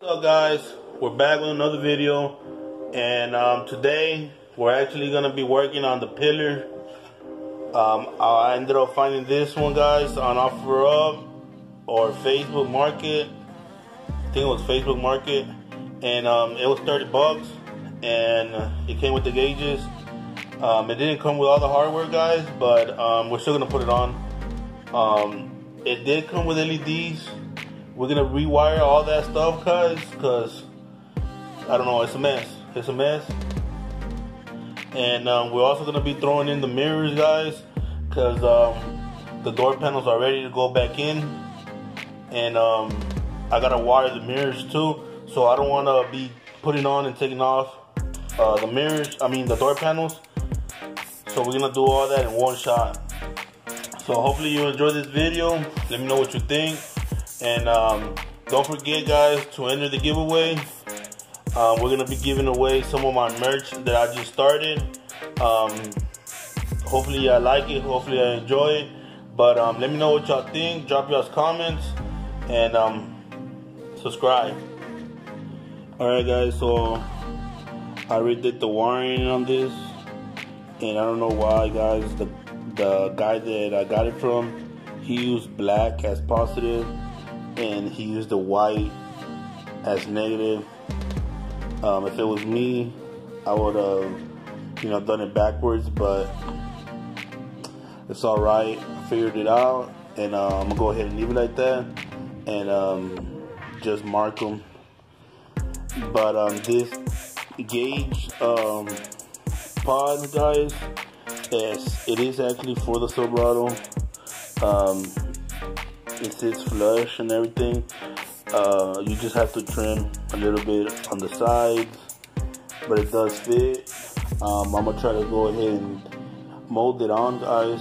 What's up, guys? We're back with another video, and today we're actually gonna be working on the pillar. I ended up finding this one, guys, on OfferUp or Facebook Market. I think it was Facebook Market, and it was 30 bucks, and it came with the gauges. It didn't come with all the hardware, guys, but we're still gonna put it on. It did come with LEDs. We're gonna rewire all that stuff, guys, because I don't know, it's a mess. It's a mess. And we're also gonna be throwing in the mirrors, guys, because the door panels are ready to go back in, and I gotta wire the mirrors too. So I don't want to be putting on and taking off the door panels. So we're gonna do all that in one shot. So hopefully you enjoy this video. Let me know what you think. And don't forget, guys, to enter the giveaway. We're going to be giving away some of my merch that I just started. Hopefully I like it. Hopefully I enjoy it. But let me know what y'all think. Drop y'all's comments. And subscribe. Alright, guys. So I already did the wiring on this. And I don't know why, guys. The guy that I got it from, he used black as positive, and he used the white as negative. If it was me, I would have, done it backwards, but it's all right. I figured it out, and I'm gonna go ahead and leave it like that, and just mark them. But this gauge pod, guys, it is actually for the Silverado. It sits flush and everything. You just have to trim a little bit on the sides, but it does fit. I'm gonna try to go ahead and mold it on, guys,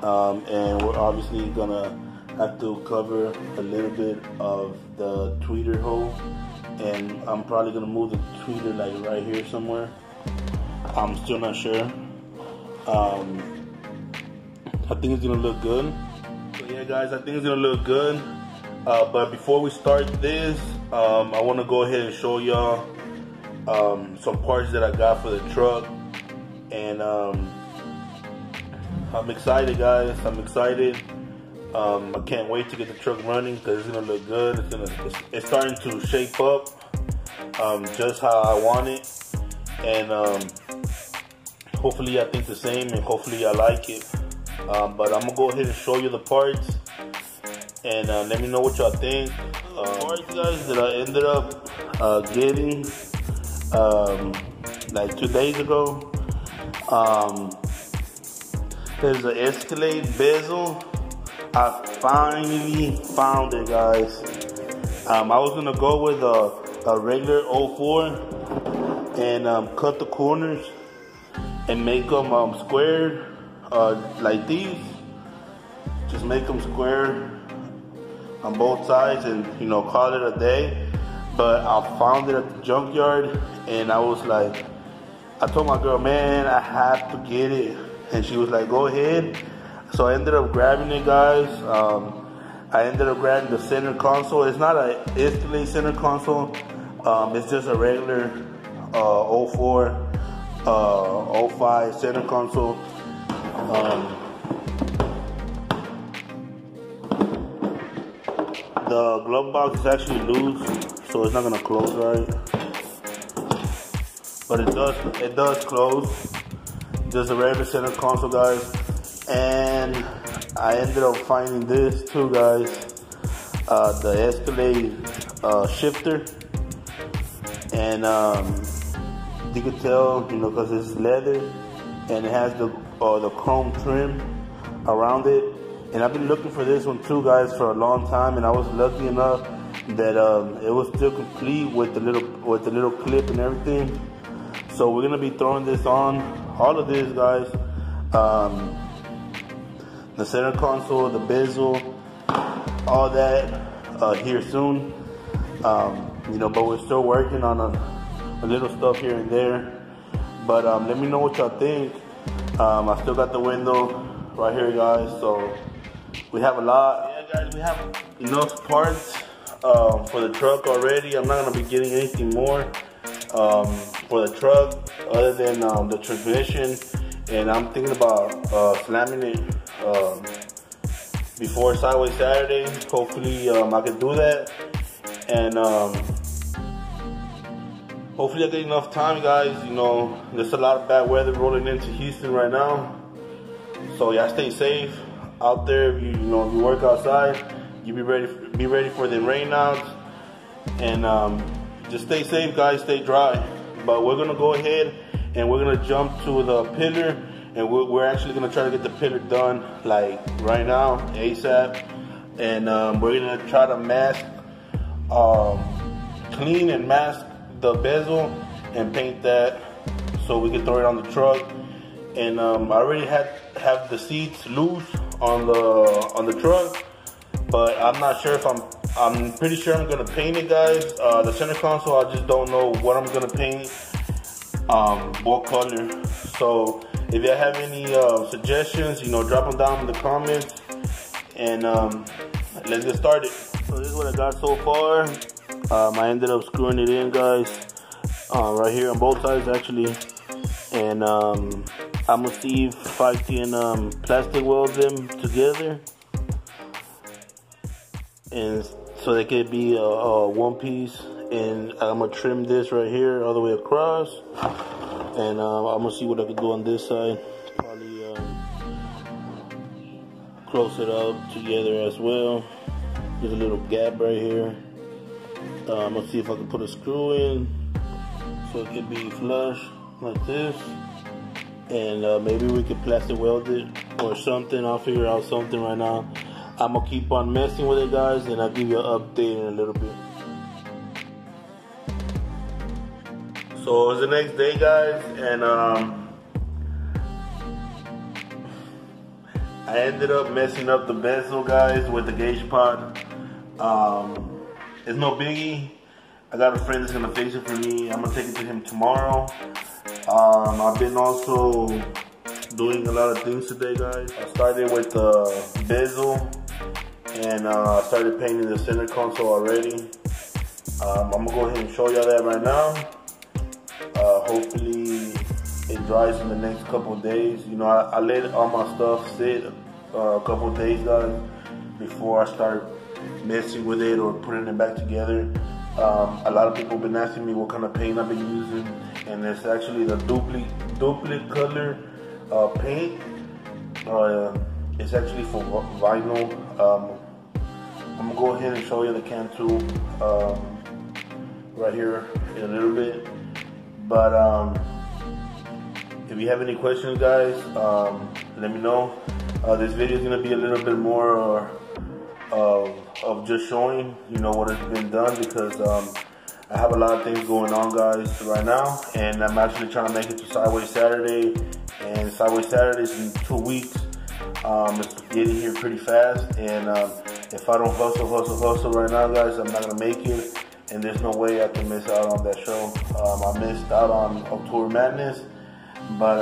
and we're obviously gonna have to cover a little bit of the tweeter hole, and I'm probably gonna move the tweeter like right here somewhere. I'm still not sure. I think it's gonna look good. So yeah, guys, I think it's gonna look good. But before we start this, I want to go ahead and show y'all some parts that I got for the truck, and I'm excited, guys. I'm excited. I can't wait to get the truck running because it's gonna look good. It's starting to shape up just how I want it, and hopefully I think the same, and hopefully I like it. But I'm gonna go ahead and show you the parts, and let me know what y'all think. Parts, guys, that I ended up getting like 2 days ago. There's an Escalade bezel. I finally found it, guys. I was gonna go with a regular 04 and cut the corners and make them square. Like these, just make them square on both sides and call it a day. But I found it at the junkyard, and I was like, I told my girl, man, I have to get it, and she was like, go ahead. So I ended up grabbing it, guys. I ended up grabbing the center console. It's not an Escalade center console. It's just a regular 04 05 center console. The glove box is actually loose, so it's not gonna close right. But it does close. Just a regular center console, guys. And I ended up finding this too, guys. The Escalade shifter, and you can tell, because it's leather, and it has the chrome trim around it. And I've been looking for this one too, guys, for a long time, and I was lucky enough that it was still complete with the little clip and everything. So we're gonna be throwing this on, all of this, guys. The center console, the bezel, all that here soon. But we're still working on a little stuff here and there. But let me know what y'all think. I still got the window right here, guys, so we have a lot. Yeah, guys, we have enough parts. for the truck already. I'm not gonna be getting anything more for the truck other than the transmission, and I'm thinking about slamming it before Sideway Saturday. Hopefully I can do that, and hopefully I get enough time, guys. You know, there's a lot of bad weather rolling into Houston right now, so yeah, stay safe out there. If you know, if you work outside, you be ready for the rainouts, and just stay safe, guys. Stay dry. But we're gonna go ahead and we're gonna jump to the pillar, and we're actually gonna try to get the pillar done like right now, ASAP. And we're gonna try to mask, clean and mask the bezel and paint that so we can throw it on the truck. And I already have the seats loose on the truck, but I'm not sure if I'm pretty sure I'm gonna paint it, guys. The center console, I just don't know what I'm gonna paint, what color. So if you have any suggestions, you know, drop them down in the comments, and let's get started. So this is what I got so far. I ended up screwing it in, guys, right here on both sides actually, and I'm gonna see if I can plastic weld them together, and so they could be a one piece. And I'm gonna trim this right here all the way across, and I'm gonna see what I can do on this side. Probably close it up together as well. There's a little gap right here. I'm gonna see if I can put a screw in so it can be flush like this, and maybe we could plastic weld it or something. I'll figure out something right now. I'm gonna keep on messing with it, guys, and I'll give you an update in a little bit. So it's the next day, guys, and I ended up messing up the bezel, guys, with the gauge pod. It's no biggie. I got a friend that's gonna fix it for me. I'm gonna take it to him tomorrow. I've been also doing a lot of things today, guys. I started with the bezel, and I started painting the center console already. I'm gonna go ahead and show y'all that right now. Hopefully it dries in the next couple of days. You know, I let all my stuff sit a couple of days, guys, before I start messing with it or putting it back together. A lot of people have been asking me what kind of paint I've been using, and it's actually the duplicate color paint. It's actually for vinyl. I'm gonna go ahead and show you the can too right here in a little bit. But if you have any questions, guys, let me know. This video is gonna be a little bit more of just showing, you know, what has been done, because I have a lot of things going on, guys, right now, and I'm actually trying to make it to Sideway Saturday, and Sideway Saturday is in 2 weeks. It's getting here pretty fast, and if I don't hustle right now, guys, I'm not gonna make it, and there's no way I can miss out on that show. I missed out on October Madness, but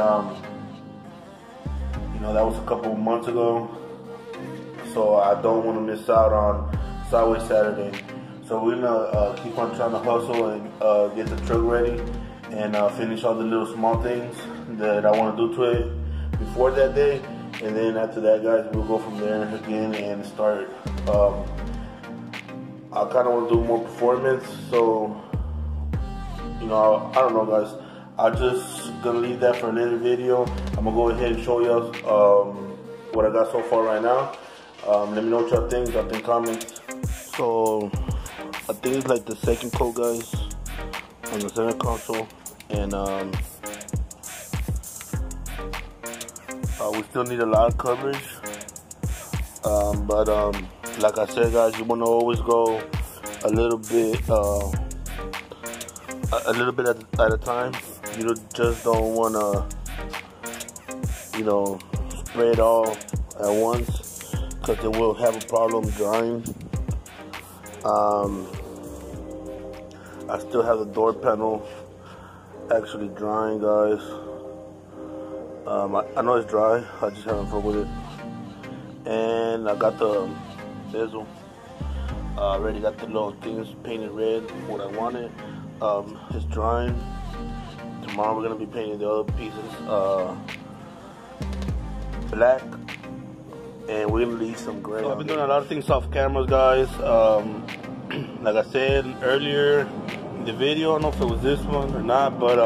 you know, that was a couple months ago, so I don't want to miss out on Sideway Saturday. So we're gonna keep on trying to hustle and get the truck ready, and finish all the little small things that I want to do to it before that day. And then after that, guys, we'll go from there again and start. I kind of want to do more performance, so, you know, I don't know, guys. I'm just gonna leave that for another video. I'm gonna go ahead and show you what I got so far right now. Let me know what y'all think. Drop in comments. So I think it's like the second coat, guys, on the center console, and we still need a lot of coverage, but like I said, guys, you want to always go a little bit at a time. You just don't want to, you know, spray it all at once, because it will have a problem drying. I still have the door panel actually drying, guys. I know it's dry, I just haven't fun with it. And I got the bezel Already got the little things painted red, what I wanted. It's drying. Tomorrow we're gonna be painting the other pieces black, and we're gonna leave some gray. I've been doing a lot of things off cameras, guys. Like I said earlier in the video, I don't know if it was this one or not, but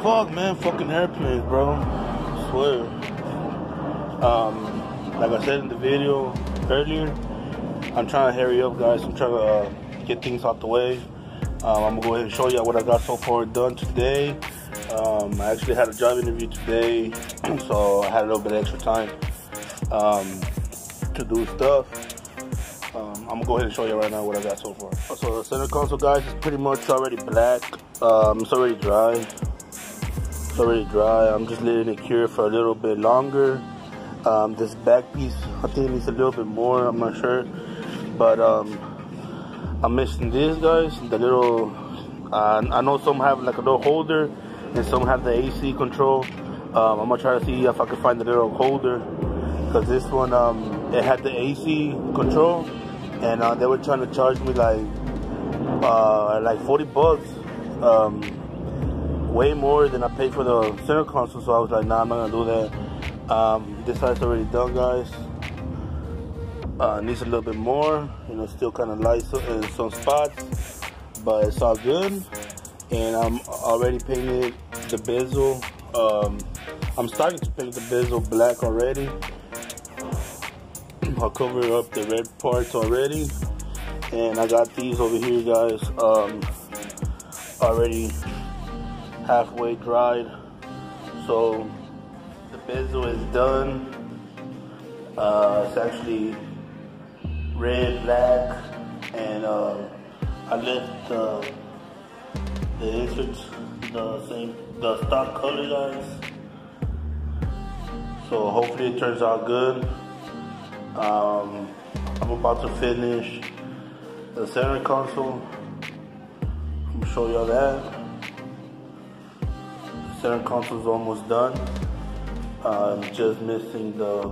fuck, man, fucking airplanes, bro. I swear. Like I said in the video earlier, I'm trying to hurry up, guys. I'm trying to get things out the way. I'm gonna go ahead and show you what I got so far done today. I actually had a job interview today, so I had a little bit of extra time to do stuff. I'm gonna go ahead and show you right now what I got so far. So the center console, guys, is pretty much already black. It's already dry. It's already dry. I'm just letting it cure for a little bit longer. This back piece, I think it needs a little bit more. I'm not sure, but I'm missing this, guys. The little, I know some have like a little holder, and some have the AC control. I'm gonna try to see if I can find the little holder, because this one, it had the AC control, and they were trying to charge me like $40, way more than I paid for the center console. So I was like, nah, I'm not gonna do that. This side's already done, guys. Needs a little bit more, you know, still kind of light in some spots, but it's all good. And I'm already painted the bezel. I'm starting to paint the bezel black already. I'll cover up the red parts already, and I got these over here, guys, already halfway dried. So the bezel is done. It's actually red, black, and I left the inserts the stock color, guys. So hopefully it turns out good. I'm about to finish the center console. I'm gonna show y'all that. The center console is almost done. I'm just missing the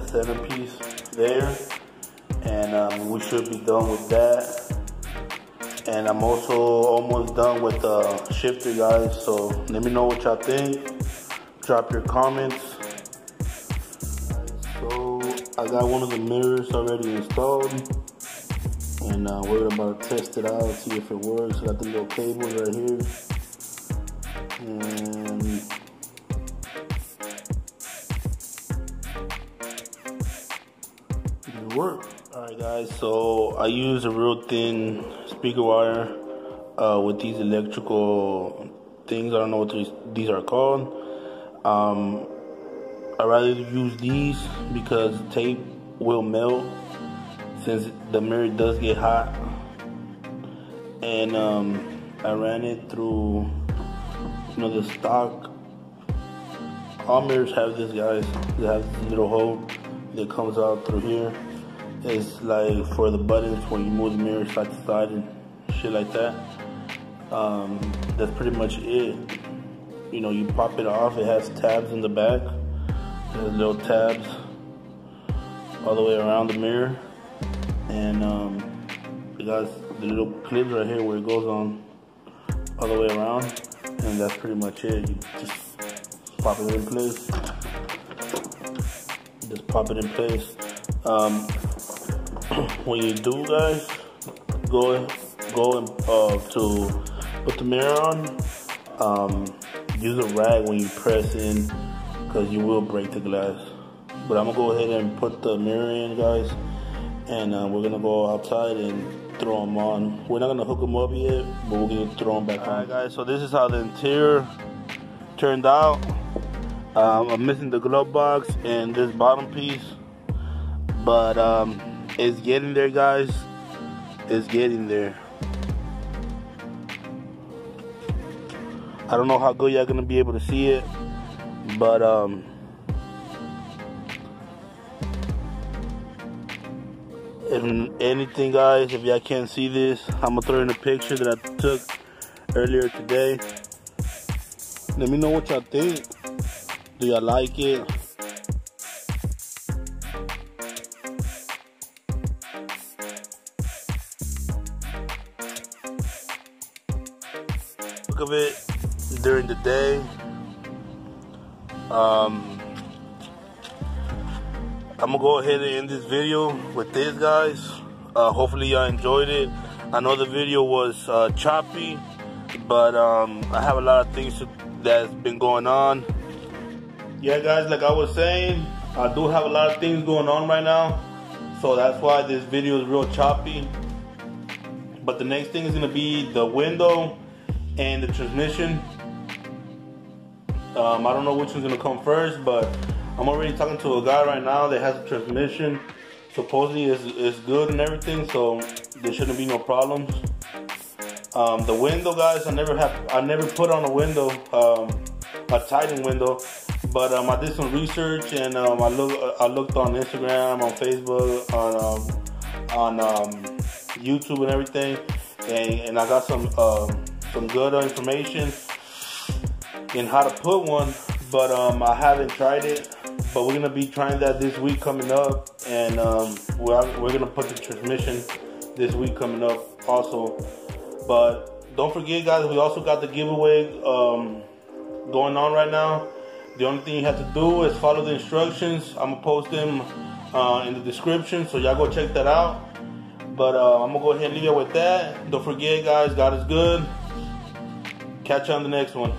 centerpiece there, and we should be done with that. And I'm also almost done with the shifter, guys. So let me know what y'all think. Drop your comments. So I got one of the mirrors already installed, and we're about to test it out, see if it works. I got the little cable right here, and it worked. Alright, guys, so I use a real thin speaker wire with these electrical things. I don't know what these are called. I'd rather use these because the tape will melt since the mirror does get hot. And I ran it through, you know, the stock. All mirrors have this, guys. They have this little hole that comes out through here. It's like for the buttons when you move the mirror side to side and shit like that. That's pretty much it. You know, you pop it off. It has tabs in the back. There's little tabs all the way around the mirror, and it got the little clips right here where it goes on all the way around, and that's pretty much it. You just pop it in place. Just pop it in place. When you do, guys, go and to put the mirror on. Use a rag when you press in, because you will break the glass. But I'm gonna go ahead and put the mirror in, guys, and we're gonna go outside and throw them on. We're not gonna hook them up yet, but we're gonna throw them back on. Alright, guys, so this is how the interior turned out. I'm missing the glove box and this bottom piece, but it's getting there, guys. It's getting there. I don't know how good y'all gonna be able to see it, but if anything, guys, if y'all can't see this, I'm gonna throw in a picture that I took earlier today. Let me know what y'all think. Do y'all like it? traffic of it during the day. I'm gonna go ahead and end this video with this, guys. Hopefully y'all enjoyed it. I know the video was choppy, but I have a lot of things that's been going on. Yeah, guys, like I was saying, I do have a lot of things going on right now, so that's why this video is real choppy. But the next thing is gonna be the window and the transmission. I don't know which one's gonna come first, but I'm already talking to a guy right now that has a transmission. Supposedly it's good and everything, so there shouldn't be no problems. The window, guys, I never put on a window, a Titan window, but I did some research and I looked on Instagram, on Facebook, on YouTube and everything, and I got some good information in how to put one, but I haven't tried it. But we're gonna be trying that this week coming up, and we're gonna put the transmission this week coming up also. But don't forget, guys, we also got the giveaway going on right now. The only thing you have to do is follow the instructions. I'm gonna post them in the description, so y'all go check that out. But I'm gonna go ahead and leave you with that. Don't forget, guys, God is good. Catch you on the next one.